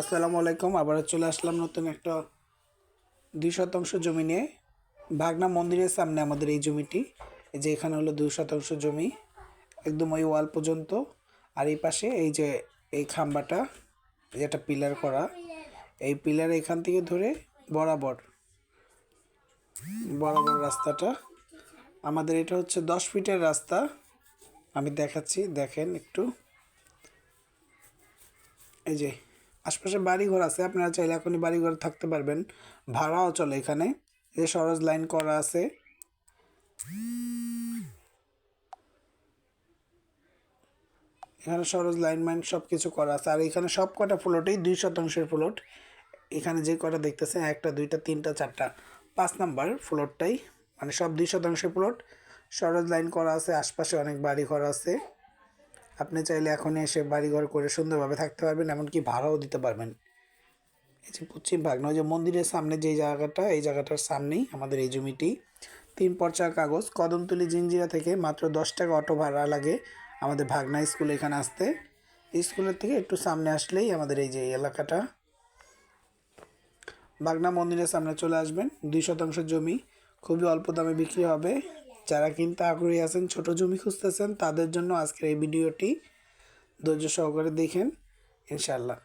আসসালামু আলাইকুম। আবার চলে আসলাম নতুন একটা 2 শতাংশ জমি নিয়ে। ভাগনা মন্দিরের সামনে আমাদের এই জমিটি। এই যে এখানে হলো 2 শতাংশ জমি, একদম ওই ওয়াল পর্যন্ত। আর এই পাশে এই যে এই খাম্বাটা, যেটা পিলার করা, এই পিলার এখান থেকে ধরে বরাবর বরাবর রাস্তাটা আমাদের। এটা হচ্ছে 10 ফিটের রাস্তা। আমি দেখাচ্ছি, দেখেন একটু। এই যে আশপাশে বাড়িঘর আছে, আপনারা চাইলে এখনই বাড়িঘর থাকতে পারবেন, ভাড়াও চলে এখানে। এই যে সরজ লাইন করা আছে, এখানে সরজ লাইন মাইন সব কিছু করা আছে। আর এখানে সব কটা প্লটেই 2 শতাংশের প্লট। এখানে যে কটা দেখতেছেন, একটা দুইটা তিনটা চারটা, 5 নাম্বার প্লটটাই, মানে সব 2 শতাংশের প্লট। সরজ লাইন করা আছে, আশপাশে অনেক বাড়িঘর আছে। আপনি চাইলে এখনই এসে বাড়িঘর করে সুন্দরভাবে থাকতে পারবেন, এমনকি ভাড়াও দিতে পারবেন। এই যে পশ্চিম ভাগনা, ওই যে মন্দিরের সামনে যে জায়গাটা, এই জায়গাটার সামনেই আমাদের এই জমিটি। 3 পর্চার কাগজ। কদমতলী জিঞ্জিরা থেকে মাত্র 10 টাকা অটো ভাড়া লাগে আমাদের ভাগনা স্কুল এখানে আসতে। স্কুলের থেকে একটু সামনে আসলেই আমাদের এই যে এলাকাটা। ভাগনা মন্দিরের সামনে চলে আসবেন। 2 শতাংশ জমি খুবই অল্প দামে বিক্রি হবে। যারা কিনতে আগ্রহী আছেন, ছোট জমি খুঁজতেছেন, তাদের জন্য আজকের এই ভিডিওটি ধৈর্য সহকারে দেখেন ইনশাআল্লাহ।